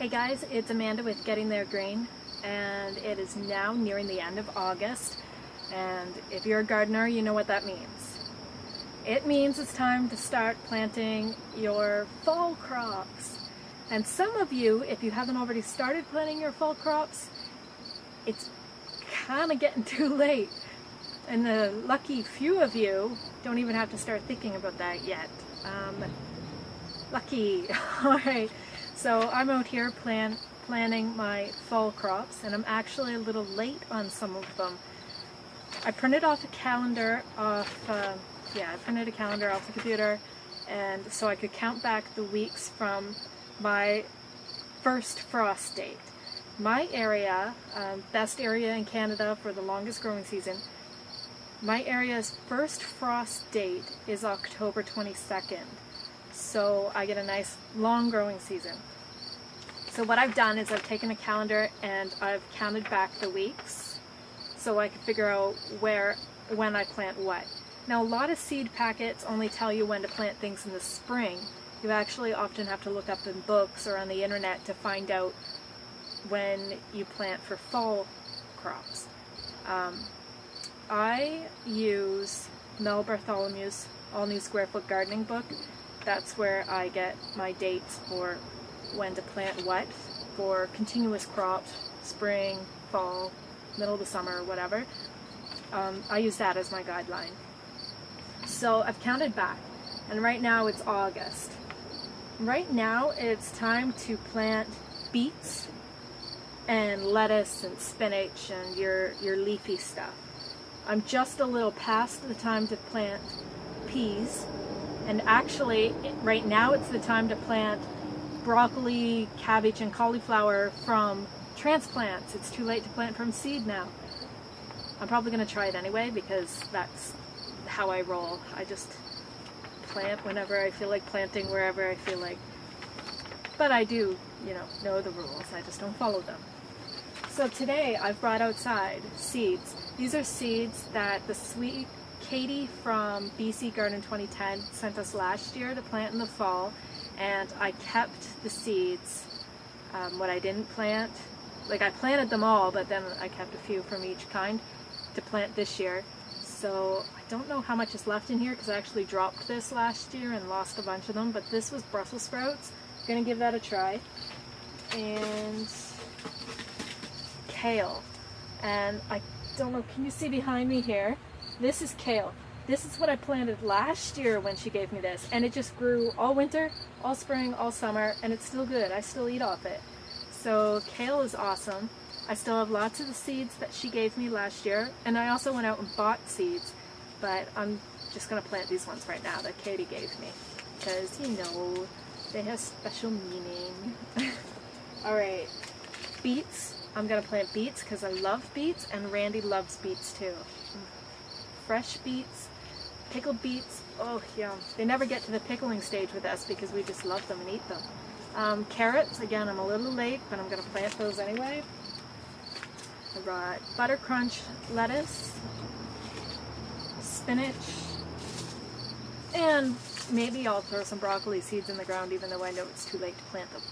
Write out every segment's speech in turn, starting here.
Hey guys, it's Amanda with Getting There Green, and it is now nearing the end of August, and if you're a gardener, you know what that means. It means it's time to start planting your fall crops. And some of you, if you haven't already started planting your fall crops, it's kind of getting too late. And the lucky few of you don't even have to start thinking about that yet. Lucky. Alright, so I'm out here planning my fall crops, and I'm actually a little late on some of them. I printed off a calendar off, I printed a calendar off the computer, and so I could count back the weeks from my first frost date. My area, best area in Canada for the longest growing season, my area's first frost date is October 22nd. So I get a nice long growing season. So what I've done is I've taken a calendar and I've counted back the weeks so I can figure out when I plant what. Now a lot of seed packets only tell you when to plant things in the spring. You actually often have to look up in books or on the internet to find out when you plant for fall crops. I use Mel Bartholomew's All New Square Foot Gardening book. That's where I get my dates for when to plant what for continuous crops, spring, fall, middle of the summer, whatever. I use that as my guideline. So I've counted back, and right now it's August. Right now it's time to plant beets and lettuce and spinach and your leafy stuff. I'm just a little past the time to plant peas, and actually right now it's the time to plant broccoli, cabbage, and cauliflower from transplants. It's too late to plant from seed now. I'm probably going to try it anyway because that's how I roll. I just plant whenever I feel like planting, wherever I feel like. But I do, know the rules. I just don't follow them. So today I've brought outside seeds. These are seeds that the sweet Katie from BC Garden 2010 sent us last year to plant in the fall, and I kept the seeds. What I didn't plant, I planted them all, but then I kept a few from each kind to plant this year. So I don't know how much is left in here because I actually dropped this last year and lost a bunch of them, but this was Brussels sprouts. I'm going to give that a try. And kale. And I don't know, can you see behind me here? This is kale. This is what I planted last year when she gave me this, and it just grew all winter, all spring, all summer, and it's still good. I still eat off it. So kale is awesome. I still have lots of the seeds that she gave me last year, and I also went out and bought seeds, but I'm just going to plant these ones right now that Katie gave me, because, they have special meaning. Alright, beets. I'm going to plant beets because I love beets, and Randy loves beets too. Fresh beets, pickled beets, oh yum. They never get to the pickling stage with us because we just love them and eat them. Carrots, again, I'm a little late, but I'm going to plant those anyway. I brought butter crunch lettuce, spinach, and maybe I'll throw some broccoli seeds in the ground even though I know it's too late to plant them.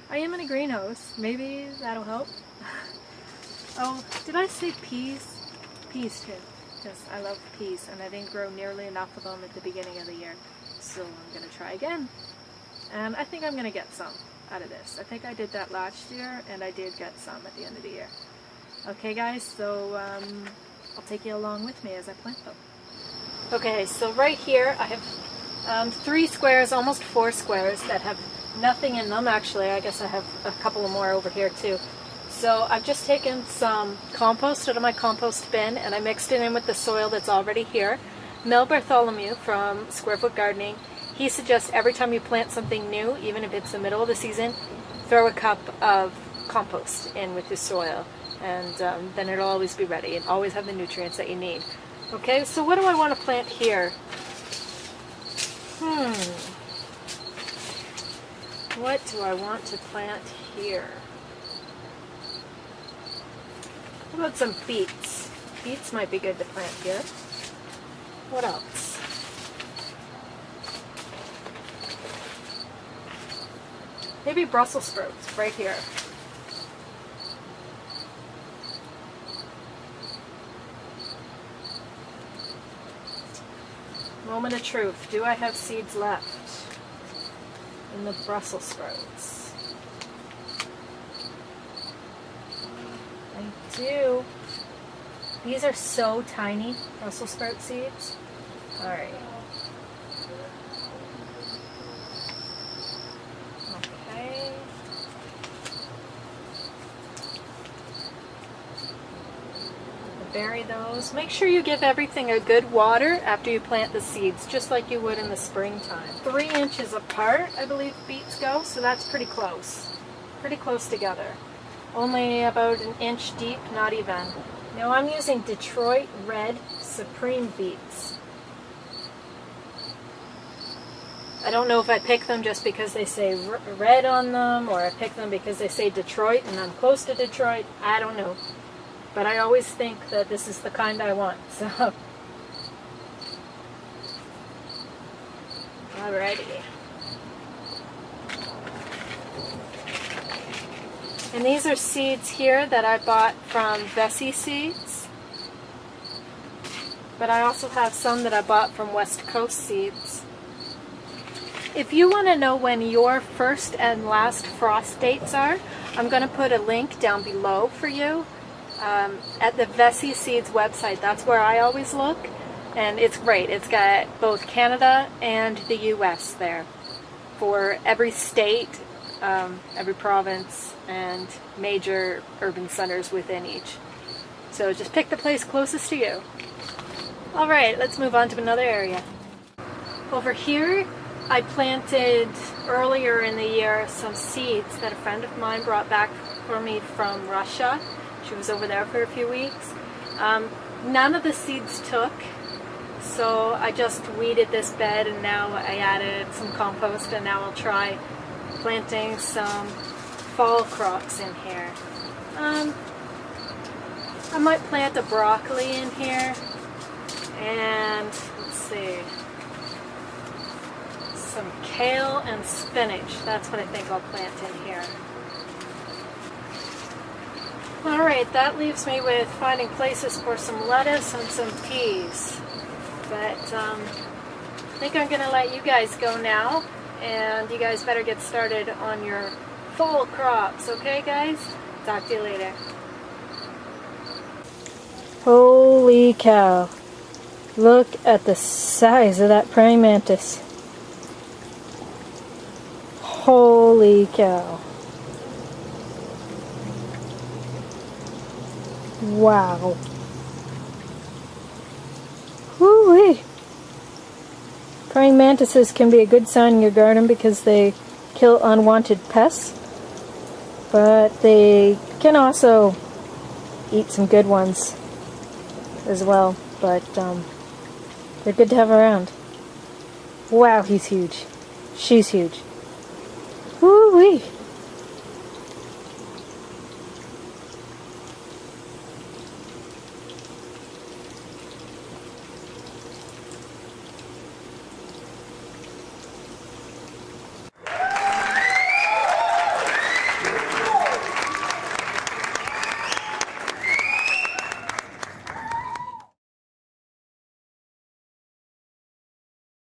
I am in a greenhouse. Maybe that'll help. Oh, did I say peas? Peas too. Yes, I love peas, and I didn't grow nearly enough of them at the beginning of the year. So I'm going to try again. And I think I'm going to get some out of this. I think I did that last year, and I did get some at the end of the year. Okay guys, so I'll take you along with me as I plant them. Okay, so right here I have 3 squares, almost 4 squares that have nothing in them. Actually, I guess I have a couple more over here too. So I've just taken some compost out of my compost bin and I mixed it in with the soil that's already here. Mel Bartholomew from Square Foot Gardening, he suggests every time you plant something new, even if it's the middle of the season, throw a cup of compost in with the soil, and then it'll always be ready and always have the nutrients that you need. Okay, so what do I want to plant here? What do I want to plant here? How about some beets? Beets might be good to plant here. What else? Maybe Brussels sprouts right here. Moment of truth. Do I have seeds left in the Brussels sprouts? I do. These are so tiny, Brussels sprout seeds. Alright. Okay. Bury those. Make sure you give everything a good water after you plant the seeds, just like you would in the springtime. 3 inches apart, I believe beets go, so that's pretty close. Pretty close together. Only about an inch deep, not even. Now I'm using Detroit Red Supreme beets. I don't know if I pick them just because they say red on them, or I pick them because they say Detroit and I'm close to Detroit. I don't know. But I always think that this is the kind I want, so. Alrighty. And these are seeds here that I bought from Vessi Seeds. But I also have some that I bought from West Coast Seeds. If you want to know when your first and last frost dates are, I'm going to put a link down below for you. At the Vessi Seeds website, that's where I always look, and it's great. It's got both Canada and the US there for every state, every province, and major urban centers within each. So just pick the place closest to you. Alright, let's move on to another area. Over here, I planted earlier in the year some seeds that a friend of mine brought back for me from Russia. She was over there for a few weeks. None of the seeds took, so I just weeded this bed, and now I added some compost, and now I'll try planting some fall crops in here. I might plant a broccoli in here, and let's see, some kale and spinach. That's what I think I'll plant in here. Alright, that leaves me with finding places for some lettuce and some peas. But I think I'm going to let you guys go now, and you guys better get started on your fall crops, okay guys? Talk to you later. Holy cow. Look at the size of that praying mantis. Holy cow. Wow. Woo-wee. Praying mantises can be a good sign in your garden because they kill unwanted pests, but they can also eat some good ones as well, but they're good to have around. Wow, he's huge. She's huge. Woo-wee.